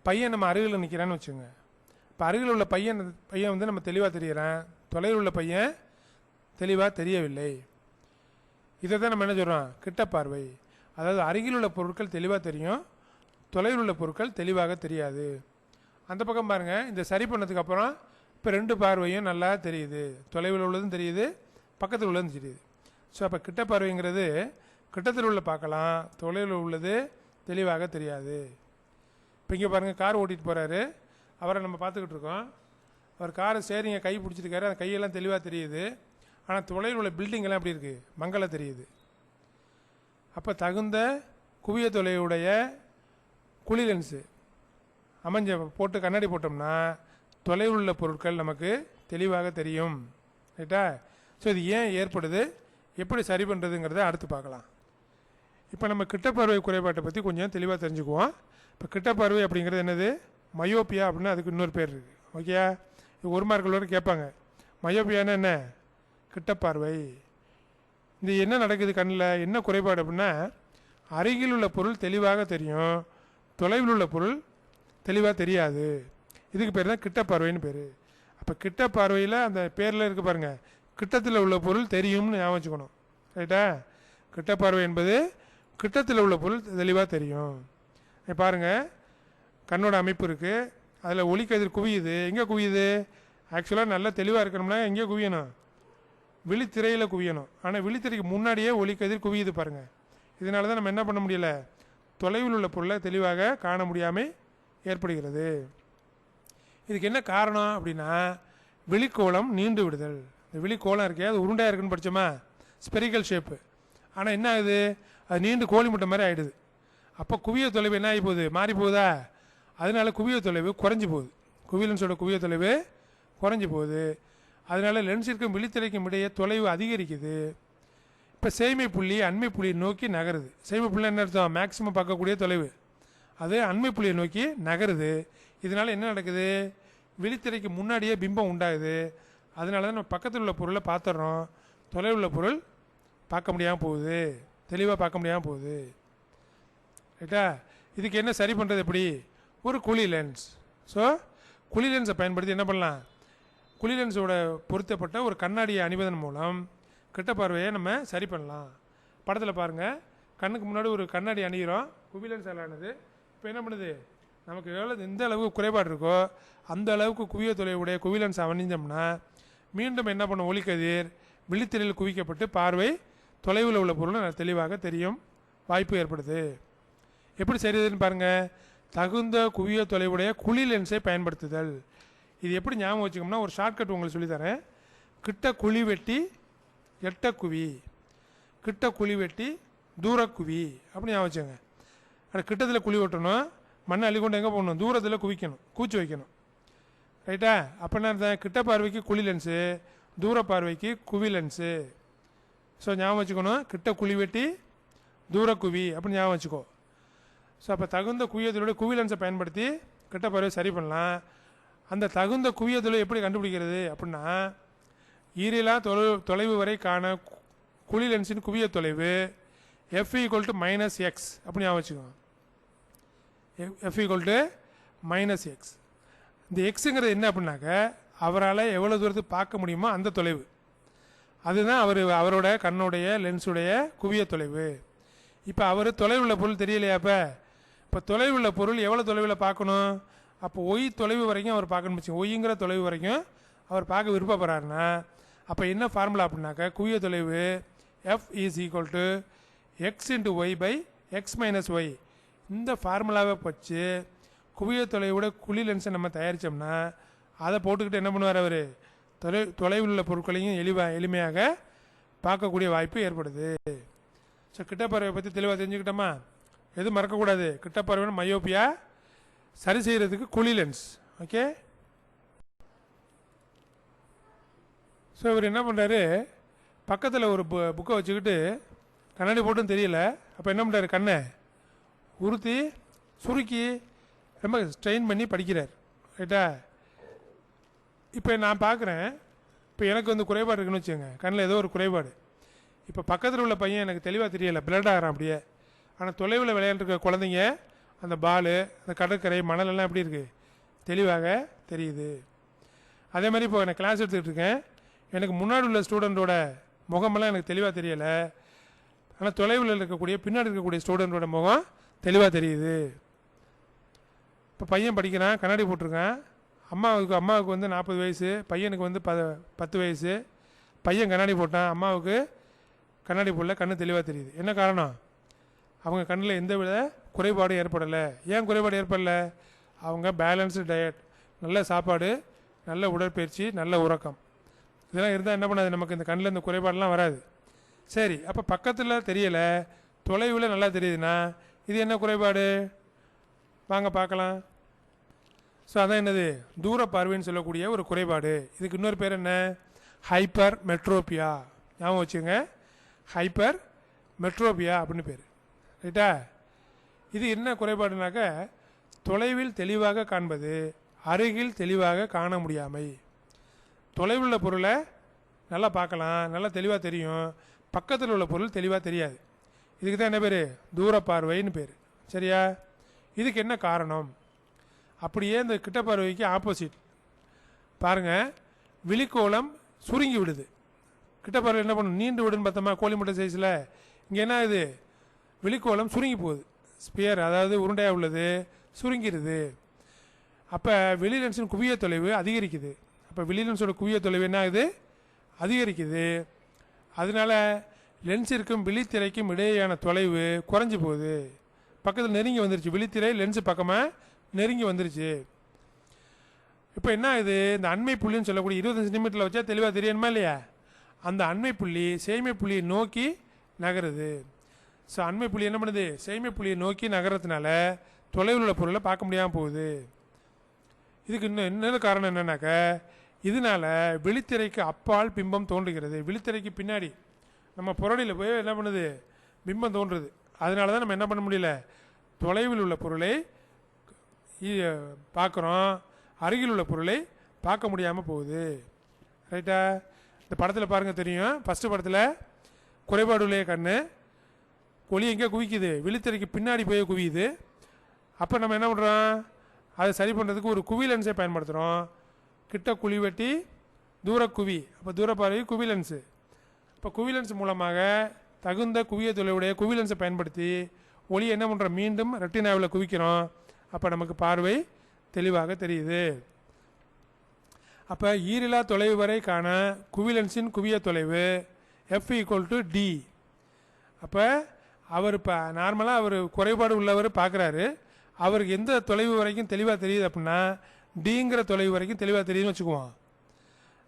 பையன் நம்ம அருகில் நிற்கிறான்னு வச்சுங்க. இப்போ அருகில் உள்ள பையன் வந்து நம்ம தெளிவாக தெரிகிறான், தொலைவில் உள்ள பையன் தெளிவாக தெரியவில்லை. இதை தான் நம்ம என்ன சொல்கிறோம்? கிட்ட பார்வை. அதாவது அருகில் உள்ள பொருட்கள் தெளிவாக தெரியும், தொலைவில் உள்ள பொருட்கள் தெளிவாக தெரியாது. அந்த பக்கம் பாருங்கள். இந்த சரி பண்ணதுக்கு அப்புறம் இப்போ 2 பார்வையும் நல்லா தெரியுது. தொலைவில் உள்ளதும் தெரியுது, பக்கத்தில் உள்ளதும் தெரியுது. ஸோ அப்போ கிட்ட பார்வைங்கிறது கிட்டத்தில் உள்ள பார்க்கலாம், தொலைவில் உள்ளது தெளிவாக தெரியாது. இப்போ இங்கே பாருங்கள், கார் ஓட்டிகிட்டு போகிறாரு, அவரை நம்ம பார்த்துக்கிட்டு இருக்கோம். அவர் காரை ஸ்டேரிங்கை கை பிடிச்சிருக்காரு, அந்த கையெல்லாம் தெளிவாக தெரியுது, ஆனால் தொலைவில் உள்ள பில்டிங்கெல்லாம் எப்படி இருக்குது? மங்கலாக தெரியுது. அப்போ தகுந்த குவிய தொலைவுடைய குழி லென்ஸு அமைஞ்ச போட்டு கண்ணாடி போட்டோம்னா தொலைவில் உள்ள பொருட்கள் நமக்கு தெளிவாக தெரியும். ரைட்டா? ஸோ இது ஏன் ஏற்படுது, எப்படி சரி பண்ணுறதுங்கிறத அடுத்து பார்க்கலாம். இப்போ நம்ம கிட்ட பார்வை குறைபாட்டை பற்றி கொஞ்சம் தெளிவாக தெரிஞ்சுக்குவோம். இப்போ கிட்ட பார்வை அப்படிங்கிறது என்னது? மயோப்பியா அப்படின்னு அதுக்கு இன்னொரு பேர் இருக்குது. ஓகே, இது 1 மார்க்களோடு கேட்பாங்க. மயோப்பியான்னு என்ன? கிட்ட பார்வை. இது என்ன நடக்குது கண்ணில், என்ன குறைபாடு அப்படின்னா, அருகில் உள்ள பொருள் தெளிவாக தெரியும், தொலைவில் உள்ள பொருள் தெளிவாக தெரியாது. இதுக்கு பேர் தான் கிட்ட பார்வைன்னு பேர். அப்போ கிட்ட பார்வையில் அந்த பேரில் இருக்க பாருங்கள், கிட்டத்தில் உள்ள பொருள் தெரியும்னு ஞாபகம் வச்சுக்கணும். ரைட்டா? கிட்ட பார்வை என்பது கிட்டத்தில் உள்ள பொருள் தெளிவாக தெரியும். பாருங்கள், கண்ணோட அமைப்பு இருக்குது, அதில் ஒளிக்கதிர் குவியுது. எங்கே குவியுது? ஆக்சுவலாக நல்லா தெளிவாக இருக்கணும்னா எங்கே குவியணும்? விழித்திரையில் குவியணும். ஆனால் விழித்திரைக்கு முன்னாடியே ஒளிக்கதிர் குவியுது பாருங்கள். இதனால தான் நம்ம என்ன பண்ண முடியல, தொலைவில் உள்ள பொருளை தெளிவாக காண முடியாமல் ஏற்படுகிறது. இதுக்கு என்ன காரணம் அப்படின்னா, விழிக்கோளம் நீண்டு விடுதல். இந்த விழிக்கோளம் இருக்கே, அது உருண்டையாக இருக்குன்னு படித்தோமா, ஸ்பெரிக்கல் ஷேப்பு. ஆனால் என்ன ஆகுது, அது நீண்டு கோழி முட்டை மாதிரி ஆகிடுது. அப்போ குவிய தொலைவு என்ன ஆகி போகுது, மாறி போகுதா? அதனால குவிய தொலைவு குறைஞ்சி போகுது. குவிலன்ஸோட குவிய தொலைவு குறைஞ்சி போகுது. அதனால லென்ஸிற்கும் விழித்திரைக்கும் இடையே தொலைவு அதிகரிக்குது. இப்போ சேய்மை புள்ளி அண்மை புள்ளியை நோக்கி நகருது. சேய்மை புள்ளி என்ன அர்த்தம்? மேக்சிமம் பார்க்கக்கூடிய தொலைவு. அது அண்மை புள்ளியை நோக்கி நகருது. இதனால் என்ன நடக்குது, விழித்திரைக்கு முன்னாடியே பிம்பம் உண்டாகுது. அதனால தான் நம்ம பக்கத்தில் உள்ள பொருளை பார்த்துட்றோம், தொலைவில் உள்ள பொருள் பார்க்க முடியாமல் போகுது, தெளிவாக பார்க்க முடியாமல் போகுது. ரைட்டா? இதுக்கு என்ன சரி பண்ணுறது எப்படி? ஒரு குழி லென்ஸ். ஸோ குழி லென்ஸை பயன்படுத்தி என்ன பண்ணலாம், குழி லென்ஸோட பொருத்தப்பட்ட ஒரு கண்ணாடியை அணிவதன் மூலம் கிட்ட பார்வையை நம்ம சரி பண்ணலாம். படத்தில் பாருங்கள், கண்ணுக்கு முன்னாடி ஒரு கண்ணாடி அணிகிறோம், குவி லென்ஸ் ஆனது. இப்போ என்ன பண்ணுது, நமக்கு எந்த அளவுக்கு குறைபாடு இருக்கோ அந்த அளவுக்கு குவிய தொலைவுடைய குவி லென்ஸ் அணிஞ்சோம்னா மீண்டும் என்ன பண்ணும், ஒளிக்கதிர் விழித்திரையில் குவிக்கப்பட்டு பார்வை தொலைவில் உள்ள பொருள் தெளிவாக தெரியும் வாய்ப்பு ஏற்படுது. எப்படி சரிதுன்னு பாருங்கள், தகுந்த குவிய தொலைவுடைய குழி லென்ஸை பயன்படுத்துதல். இது எப்படி ஞாபகம் வச்சுக்கோம்னா, ஒரு ஷார்ட்கட் உங்களுக்கு சொல்லித்தரேன். கிட்ட குழி வெட்டி எட்ட குவி, கிட்ட குழி வெட்டி தூர குவி அப்படி ஞாபகம் வச்சுங்க. ஆனால் கிட்டத்தில் குழி வெட்டணும், மண்ணை அள்ளிக்கொண்டு எங்கே போகணும், தூரத்தில் குவிக்கணும், கூச்சி வைக்கணும். ரைட்டா? அப்போ என்ன, கிட்ட பார்வைக்கு குழி லென்ஸு, தூர பார்வைக்கு குவி லென்ஸு. ஸோ ஞாபகம் வச்சுக்கணும், கிட்ட குழி வெட்டி தூர குவி அப்படின்னு ஞாபகம் வச்சுக்கோ. ஸோ அப்போ தகுந்த குவியத்தோடைய குவி லென்ஸை பயன்படுத்தி கிட்ட பார்வை சரி பண்ணலாம். அந்த தகுந்த குவியத்தொலை எப்படி கண்டுபிடிக்கிறது அப்படின்னா, ஈரிலா தொலைவு வரை காண குழி லென்ஸின் குவிய தொலைவு F = -x அப்படி ஞாபகம் வச்சுக்கோங்க. F = -x. இந்த எக்ஸுங்கிறது என்ன அப்படின்னாக்க, அவரால் எவ்வளோ தூரத்துக்கு பார்க்க முடியுமோ அந்த தொலைவு, அதுதான் அவரோட கண்ணுடைய லென்ஸுடைய குவிய தொலைவு. இப்போ அவர் தொலைவுள்ள பொருள் தெரியலையா? இப்போ தொலைவுள்ள பொருள் எவ்வளோ தொலைவில் பார்க்கணும், அப்போ ஒய் தொலைவு வரைக்கும் அவர் பார்க்கணும் வச்சுங்க. ஒய்ங்கிற தொலைவு வரைக்கும் அவர் பார்க்க விருப்பப்படுறாருன்னா அப்போ என்ன ஃபார்முலா அப்படின்னாக்கா, குவிய தொலைவு F = x × y / x - y. இந்த ஃபார்முலாவை வச்சு குவிய தொலைவோட குழி லென்ஸை நம்ம தயாரித்தோம்னா அதை போட்டுக்கிட்டு என்ன பண்ணுவார், அவர் தொலைவில் உள்ள பொருட்களையும் எளிமையாக பார்க்கக்கூடிய வாய்ப்பு ஏற்படுது. ஸோ கிட்ட பார்வையை பற்றி தெளிவாக தெரிஞ்சுக்கிட்டோமா? எதுவும் மறக்கக்கூடாது, கிட்ட பார்வைன்னு மயோப்பியா சரி செய்கிறதுக்கு குழி லென்ஸ். ஓகே. ஸோ இவர் என்ன பண்ணுறாரு, பக்கத்தில் ஒரு புக்கை வச்சுக்கிட்டு கண்ணாடி போட்டும் தெரியல, அப்போ என்ன பண்ணுறாரு, கண்ணை உறுத்தி சுருக்கி ரொம்ப ஸ்ட்ரெயின் பண்ணி படிக்கிறார். ரைட்டா? இப்போ நான் பார்க்குறேன், இப்போ எனக்கு வந்து குறைபாடு இருக்குன்னு வச்சுக்கோங்க, கண்ணில் ஏதோ ஒரு குறைபாடு. இப்போ பக்கத்தில் உள்ள பையன் எனக்கு தெளிவாக தெரியலை, பிளட் ஆகிறான் அப்படியே. ஆனால் தொலைவில் விளையாண்டுருக்க குழந்தைங்க, அந்த பால், அந்த கடற்கரை மணலெல்லாம் எப்படி இருக்குது, தெளிவாக தெரியுது. அதே மாதிரி இப்போ நான் கிளாஸ் எடுத்துக்கிட்டு இருக்கேன், எனக்கு முன்னாடி உள்ள ஸ்டூடெண்ட்டோட முகமெல்லாம் எனக்கு தெளிவாக தெரியலை, ஆனால் தொலைவில் இருக்கக்கூடிய பின்னாடி இருக்கக்கூடிய ஸ்டூடெண்ட்டோட முகம் தெளிவாக தெரியுது. இப்போ பையன் படிக்கிறான், கண்ணாடி போட்டிருக்கான். அம்மாவுக்கு வந்து 40 வயசு, பையனுக்கு வந்து 10 வயசு. பையன் கண்ணாடி போட்டான், அம்மாவுக்கு கண்ணாடி போடல, கண்ணு தெளிவாக தெரியுது. என்ன காரணம்? அவங்க கண்ணில் எந்த வித குறைபாடும் ஏற்படலை. ஏன் குறைபாடு ஏற்படலை? அவங்க பேலன்ஸ்டு டயட், நல்ல சாப்பாடு, நல்ல உடற்பயிற்சி, நல்ல உறக்கம், இதெல்லாம் இருந்தால் என்ன பண்ணாது, நமக்கு இந்த கண்ணில் இந்த குறைபாடெலாம் வராது. சரி, அப்போ பக்கத்தில் தெரியலை, தொலைவில் நல்லா தெரியுதுன்னா இது என்ன குறைபாடு? வாங்க பார்க்கலாம். ஸோ அதான் என்னது, தூர பார்வைன்னு சொல்லக்கூடிய ஒரு குறைபாடு. இதுக்கு இன்னொரு பேர் என்ன, ஹைப்பர் மெட்ரோபியா. ஞாபகம் வச்சுங்க, ஹைப்பர் மெட்ரோபியா அப்படின்னு பேர். ரைட்டா? இது என்ன குறைபாடுனாக்க, தொலைவில் தெளிவாக காண்பது, அருகில் தெளிவாக காண முடியாமை. தொலைவில் உள்ள பொருளை நல்லா பார்க்கலாம், நல்லா தெளிவாக தெரியும், பக்கத்தில் உள்ள பொருள் தெளிவாக தெரியாது. இதுக்கு தான் என்ன பேர்? தூர பார்வைன்னு பேர். சரியா? இதுக்கு என்ன காரணம்? அப்படியே இந்த கிட்ட பார்வைக்கு ஆப்போசிட் பாருங்கள், விழிக்கோளம் சுருங்கி விடுது. கிட்ட பார்வை என்ன பண்ணும்? நீண்டு விடுன்னு பார்த்தோமா கோழி முட்டை சைஸில். இங்கே என்ன இது? விழிக்கோளம் சுருங்கி போகுது. ஸ்பியர் அதாவது உருண்டையாக உள்ளது சுருங்கிடுது. அப்போ வெளி லென்ஸின் குவிய தொலைவு அதிகரிக்குது. அப்போ வெளி லென்ஸோட குவிய தொலைவு என்ன ஆகுது? அதிகரிக்குது. அதனால லென்ஸிற்கும் விழித்திரைக்கும் இடையேயான தொலைவு குறைஞ்சி போகுது. பக்கத்தில் நெருங்கி வந்துருச்சு. விழித்திரை லென்ஸு பக்கமாக நெருங்கி வந்துருச்சு. இப்போ என்ன ஆகுது? இந்த அண்மை புள்ளின்னு சொல்லக்கூடிய 25 சென்டிமீட்டரில் வச்சா தெளிவாக தெரியணுமா இல்லையா? அந்த அண்மை புள்ளி சேய்மை புள்ளியை நோக்கி நகருது. ஸோ அண்மை புள்ளி என்ன பண்ணுது? சேய்மை புள்ளியை நோக்கி நகரத்துனால தொலைவில் உள்ள பொருளை பார்க்க முடியாமல் போகுது. இதுக்கு இன்னொரு காரணம் என்னன்னாக்க, இதனால விழித்திரைக்கு அப்பால் பிம்பம் தோன்றுகிறது. விழித்திரைக்கு பின்னாடி நம்ம புரடியில் போய் என்ன பண்ணுது? பிம்பம் தோன்றுறது. அதனால தான் நம்ம என்ன பண்ண முடியல? தொலைவில் உள்ள பொருளை பார்க்குறோம், அருகில் உள்ள பொருளை பார்க்க முடியாமல் போகுது. ரைட்டா? இந்த படத்தில் பாருங்கள் தெரியும். ஃபஸ்ட்டு படத்தில் குறைபாடுள்ள கண்ணு ஒளி எங்கே குவிக்குது? விழித்திரைக்கு பின்னாடி போய் குவியுது. அப்போ நம்ம என்ன பண்ணுறோம்? அதை சரி பண்ணுறதுக்கு ஒரு குவி லென்ஸை பயன்படுத்துகிறோம். கிட்ட குழி வெட்டி தூர குவி. அப்போ தூர பார்வை குவி லென்ஸு. இப்போ குவி லென்ஸ் மூலமாக தகுந்த குவிய தொலைவுடைய குவி லென்ஸை பயன்படுத்தி ஒளி என்ன பண்ணுறோம்? மீண்டும் ரெட்டினாவில் குவிக்கிறோம். அப்போ நமக்கு பார்வை தெளிவாக தெரியுது. அப்போ ஈரிலா தொலைவு வரை காண குவி லென்ஸின் குவிய தொலைவு F = D. அப்போ அவர் இப்போ நார்மலாக அவர் குறைபாடு உள்ளவர் பார்க்குறாரு. அவருக்கு எந்த தொலைவு வரைக்கும் தெளிவாக தெரியுது அப்படின்னா டிங்கிற தொலைவு வரைக்கும் தெளிவாக தெரியுதுன்னு வச்சுக்குவோம்.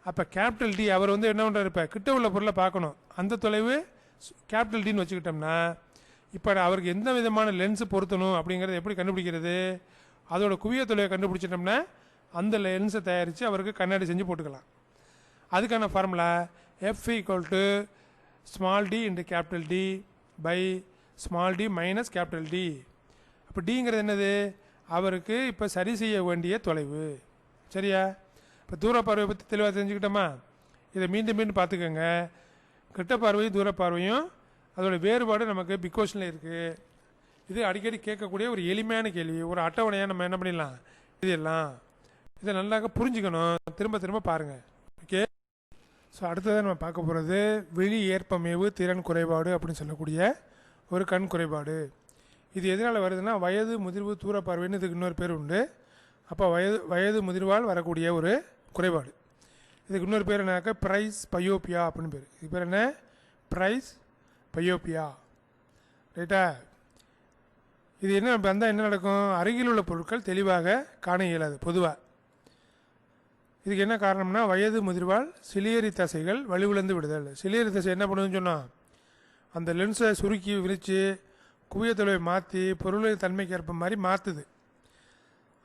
அப்போ கேபிட்டல் டி அவர் வந்து என்ன பண்ணுறாரு? இப்போ கிட்ட உள்ள பொருளை பார்க்கணும். அந்த தொலைவு கேபிட்டல் டின்னு வச்சுக்கிட்டோம்னா இப்போ அவருக்கு எந்த விதமான லென்ஸு பொருத்தணும் அப்படிங்கிறத எப்படி கண்டுபிடிக்கிறது? அதோட குவிய தொலைவை கண்டுபிடிச்சிட்டோம்னா அந்த லென்ஸை தயாரித்து அவருக்கு கண்ணாடி செஞ்சு போட்டுக்கலாம். அதுக்கான formula F = small d × capital D by small d minus capital D. அப்போ டிங்கிறது என்னது? அவருக்கு இப்போ சரி செய்ய வேண்டிய தொலைவு. சரியா? இப்போ தூர பார்வையை பற்றி தெளிவாக தெரிஞ்சுக்கிட்டோமா? இதை மீண்டும் மீண்டும் பார்த்துக்கோங்க. கிட்ட பார்வையும் தூர பார்வையும் அதோட வேறுபாடு நமக்கு பிக் கொஸ்டினில் இருக்குது. இது அடிக்கடி கேட்கக்கூடிய ஒரு எளிமையான கேள்வி. ஒரு அட்டவணையாக நம்ம என்ன பண்ணிடலாம்? இதெல்லாம் இதை நல்லாக புரிஞ்சுக்கணும். திரும்ப திரும்ப பாருங்கள். ஓகே. ஸோ அடுத்ததாக நம்ம பார்க்க போகிறது விழி ஏற்பமைவு திறன் குறைபாடு அப்படின்னு சொல்லக்கூடிய ஒரு கண் குறைபாடு. இது எதனால் வருதுன்னா வயது முதிர்வு தூர பார்வைன்னு இதுக்கு இன்னொரு பேர் உண்டு. அப்போ வயது முதிர்வால் வரக்கூடிய ஒரு குறைபாடு. இதுக்கு இன்னொரு பேர் என்னக்கா ப்ரைஸ் பயோப்பியா அப்படின்னு பேர். இது பேர் என்ன? ப்ரைஸ் பயோப்பியா. ரைட்டா? இது என்ன வந்தால் என்ன நடக்கும்? அருகில் உள்ள பொருட்கள் தெளிவாக காண இயலாது பொதுவாக. இதுக்கு என்ன காரணம்னா வயது முதிர்வால் சிலியரி தசைகள் வலுவிழந்து விடுதல். சிலியரி தசை என்ன பண்ணுதுன்னு சொன்னால் அந்த லென்ஸை சுருக்கி விரித்து குவிய தொலைவை மாற்றி பொருளை தன்மைக்கு ஏற்ப மாதிரி மாற்றுது.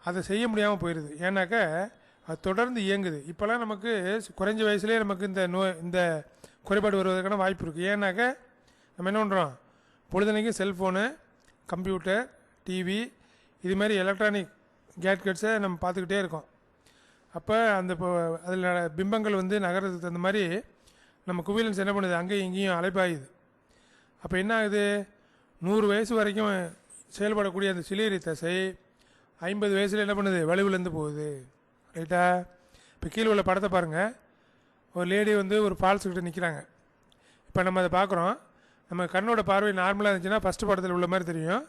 அதை செய்ய முடியாமல் போயிடுது. ஏன்னாக்கா அது தொடர்ந்து இயங்குது. இப்போலாம் நமக்கு குறைஞ்ச வயசுலேயே நமக்கு இந்த குறைபாடு வருவதற்கான வாய்ப்பு இருக்குது. ஏன்னாக்கா நம்ம என்ன பண்ணுறோம்? பொழுதுனைக்கும் செல்ஃபோனு, கம்ப்யூட்டர், டிவி இது மாதிரி எலக்ட்ரானிக் கேட்கெட்ஸை நம்ம பார்த்துக்கிட்டே இருக்கோம். அப்போ அந்த அதில் பிம்பங்கள் வந்து நகரத்துக்கு தகுந்த மாதிரி நம்ம குவிலன்ஸ் என்ன பண்ணுது? அங்கேயும் இங்கேயும் அலைப்பாயுது. அப்போ என்ன ஆகுது? 100 வயசு வரைக்கும் செயல்படக்கூடிய அந்த சிலியரி தசை 50 வயசில் என்ன பண்ணுது? வலுவிழந்து போகுது. ரைட்டா? இப்போ கீழே உள்ள படத்தை பாருங்கள். ஒரு லேடி வந்து ஒரு ஃபால்ஸ் கிட்ட நிற்கிறாங்க. இப்போ நம்ம அதை பார்க்குறோம். நம்ம கண்ணோட பார்வை நார்மலாக இருந்துச்சுன்னா ஃபஸ்ட்டு படத்தில் உள்ள மாதிரி தெரியும்.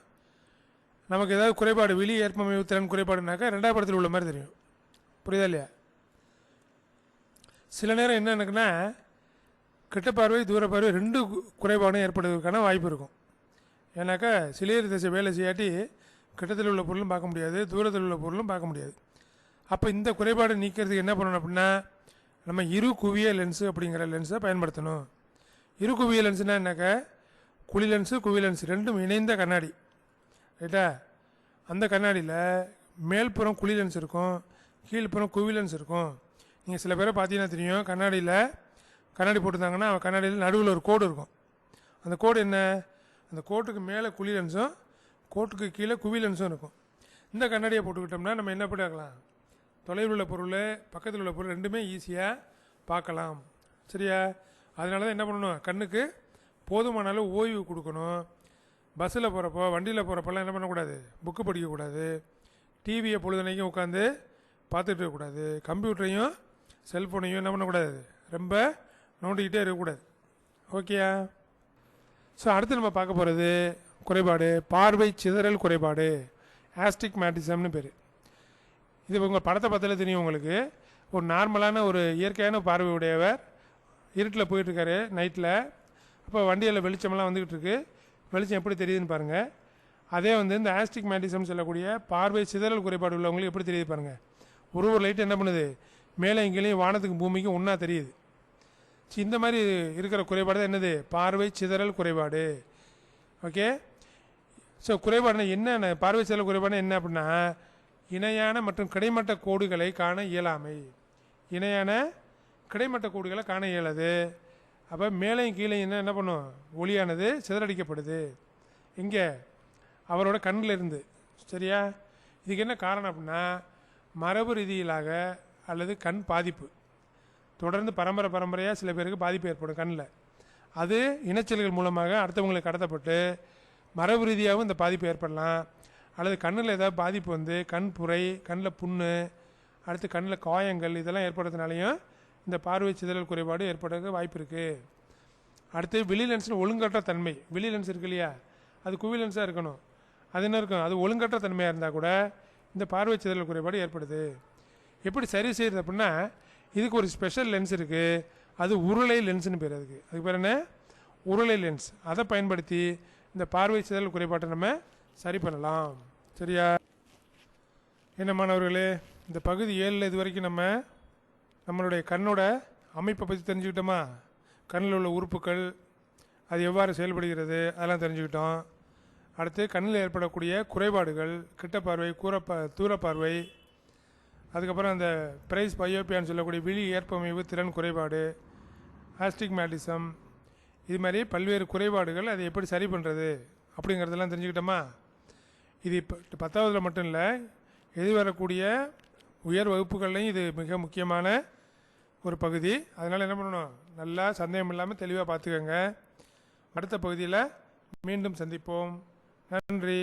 நமக்கு ஏதாவது குறைபாடு விழி ஏற்பமைவு திறன் குறைபாடுனாக்கா 2வது படத்தில் உள்ள மாதிரி தெரியும். புரியுதா இல்லையா? சில நேரம் என்ன எனக்குன்னா கிட்ட பார்வை தூர பார்வை 2 குறைபாடும் ஏற்படுவதற்கான வாய்ப்பு இருக்கும். ஏன்னாக்கா சிலியரி தசை வேலை செய்யாட்டி கிட்டத்தில் உள்ள பொருளும் பார்க்க முடியாது, தூரத்தில் உள்ள பொருளும் பார்க்க முடியாது. அப்போ இந்த குறைபாடை நீக்கிறதுக்கு என்ன பண்ணணும் அப்படின்னா நம்ம இரு குவிய லென்ஸு அப்படிங்கிற லென்ஸை பயன்படுத்தணும். இரு குவிய லென்ஸுனால் என்னக்கா குழி லென்ஸு குவி லென்ஸ் ரெண்டும் இணைந்த கண்ணாடி. ரைட்டா? அந்த கண்ணாடியில் மேல்புறம் குழி லென்ஸ் இருக்கும், கீழ்ப்புறம் குவி லென்ஸ் இருக்கும். நீங்கள் சில பேரை பார்த்தீங்கன்னா தெரியும், கண்ணாடி போட்டிருந்தாங்கன்னா கண்ணாடியில் நடுவில் ஒரு கோடு இருக்கும். அந்த கோடு என்ன? அந்த கோட்டுக்கு மேலே குழி லென்ஸும் கோட்டுக்கு கீழே குவி லென்ஸும் இருக்கும். இந்த கண்ணாடியை போட்டுக்கிட்டோம்னா நம்ம என்ன பண்ணிக்கலாம்? தொலைவில் உள்ள பொருள் பக்கத்தில் உள்ள பொருள் ரெண்டுமே ஈஸியாக பார்க்கலாம். சரியா? அதனால தான் என்ன பண்ணணும்? கண்ணுக்கு போதுமான அளவு ஓய்வு கொடுக்கணும். பஸ்ஸில் போகிறப்போ வண்டியில் போகிறப்பெல்லாம் என்ன பண்ணக்கூடாது, புக்கு படிக்கக்கூடாது. டிவியை பொழுதுனைக்கும் உட்காந்து பார்த்துட்டு இருக்கக்கூடாது. கம்ப்யூட்டரையும் செல்ஃபோனையும் என்ன பண்ணக்கூடாது, ரொம்ப நோண்டிக்கிட்டே இருக்கக்கூடாது. ஓகேயா? ஸோ அடுத்து நம்ம பார்க்க போகிறது குறைபாடு பார்வை சிதறல் குறைபாடு, ஆஸ்டிக்மேட்டிசம்னு பேர். இது உங்கள் படத்தை பார்த்தாலே தெரியும் உங்களுக்கு. ஒரு நார்மலான ஒரு இயற்கையான பார்வை உடையவர் இருட்டில் போயிட்டுருக்காரு நைட்டில். அப்போ வண்டியில் வெளிச்சமெல்லாம் வந்துக்கிட்டு இருக்கு. வெளிச்சம் எப்படி தெரியுதுன்னு பாருங்கள். அதே வந்து இந்த ஆஸ்டிக்மேட்டிசம் சொல்லக்கூடிய பார்வை சிதறல் குறைபாடு உள்ளவங்களுக்கு எப்படி தெரியுது பாருங்கள். ஒரு லைட் என்ன பண்ணுது, மேலே இங்கேயும் வானத்துக்கும் பூமிக்கும் ஒன்றா தெரியுது. இந்த மாதிரி இருக்கிற குறைபாடு தான் என்னது, பார்வை சிதறல் குறைபாடு. ஓகே. ஸோ குறைபாடுனா என்ன, பார்வை சிதறல் குறைபாடு என்ன அப்படின்னா, இணையான மற்றும் கிடைமட்ட கோடுகளை காண இயலாமை. இணையான கிடைமட்ட கோடுகளை காண இயலாது. அப்போ மேலையும் கீழே என்ன பண்ணும், ஒளியானது சிதறடிக்கப்படுது. இங்கே அவரோட கண்ணில் இருந்து. சரியா? இதுக்கு என்ன காரணம் அப்படின்னா, மரபு ரீதியிலாக அல்லது கண் பாதிப்பு தொடர்ந்து பரம்பரையாக சில பேருக்கு பாதிப்பு ஏற்படும் கண்ணில். அது இனச்செல்கள் மூலமாக அடுத்தவங்களுக்கு கடத்தப்பட்டு மரபு ரீதியாகவும் இந்த பாதிப்பு ஏற்படலாம். அல்லது கண்ணில் ஏதாவது பாதிப்பு வந்து கண் புரை, கண்ணில் புண்ணு, அடுத்து கண்ணில் காயங்கள் இதெல்லாம் ஏற்படுறதுனாலையும் இந்த பார்வை சிதறல் குறைபாடு ஏற்படுறதுக்கு வாய்ப்பு இருக்குது. அடுத்து விழி லென்ஸில் ஒழுங்கற்ற தன்மை. விழி லென்ஸ் இருக்கு இல்லையா, அது குவி லென்ஸாக இருக்கணும். அது என்ன இருக்கும், அது ஒழுங்கற்ற தன்மையாக இருந்தால் கூட இந்த பார்வை சிதறல் குறைபாடு ஏற்படுது. எப்படி சரி செய்கிறது அப்படின்னா, இதுக்கு ஒரு ஸ்பெஷல் லென்ஸ் இருக்குது. அது உருளை லென்ஸ்னு பேர். அதுக்கு பேர் என்ன, உருளை லென்ஸ். அதை பயன்படுத்தி இந்த பார்வை சிதறல் குறைபாட்டை நம்ம சரி பண்ணலாம். சரியா? என்ன மாணவர்களே, இந்த பகுதி 7 இது வரைக்கும் நம்மளுடைய கண்ணோட அமைப்பை பற்றி தெரிஞ்சுக்கிட்டோமா? கண்ணில் உள்ள உறுப்புகள் அது எவ்வாறு செயல்படுகிறது அதெல்லாம் தெரிஞ்சுக்கிட்டோம். அடுத்து கண்ணில் ஏற்படக்கூடிய குறைபாடுகள், கிட்ட பார்வை, தூர பார்வை, அதுக்கப்புறம் அந்த பிரைஸ் பயோப்பியான்னு சொல்லக்கூடிய விழி ஏற்பமைவு திறன் குறைபாடு, ஆஸ்டிக்மேட்டிசம், இது மாதிரி பல்வேறு குறைபாடுகள், அதை எப்படி சரி பண்ணுறது அப்படிங்கிறதெல்லாம் தெரிஞ்சுக்கிட்டோமா? இது இப்போ 10ஆவதில் மட்டும் இல்லை, எதிர்வரக்கூடிய உயர் வகுப்புகள்லையும் இது மிக முக்கியமான ஒரு பகுதி. அதனால் என்ன பண்ணணும், நல்லா சந்தேகம் இல்லாமல் தெளிவாக பார்த்துக்கோங்க. அடுத்த பகுதியில் மீண்டும் சந்திப்போம். நன்றி.